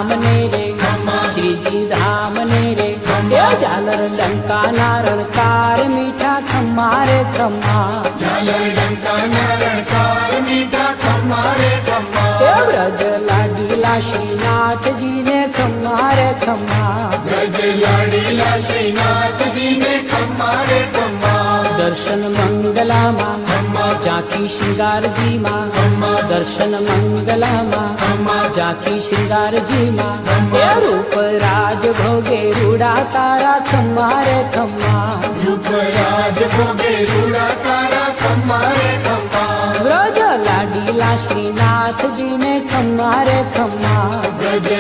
धामने रे श्रीजी धामने रे झालर डंका नारणकार मीठा खम्मा रे खम्मा झालर डंका नारणकार मीठा खम्मा रे खम्मा ब्रज लाडीला श्रीनाथ जी ने खम्मा रे खम्मा ब्रज लाडीला श्रीनाथ जी ने खम्मा रे खम्मा दर्शन मंगला माँ जाकी श्रृंगार जी माँ दर्शन मंगला माँ जाकी श्रृंगार जी माँ रूप राज भोगे रूड़ा तारा खम्मा रे खम्मा रूप राज भोगे रूड़ा तारा खम्मा रे खम्मा ब्रज लाडीला श्रीनाथ जी ने खम्मा रे खम्मा ब्रज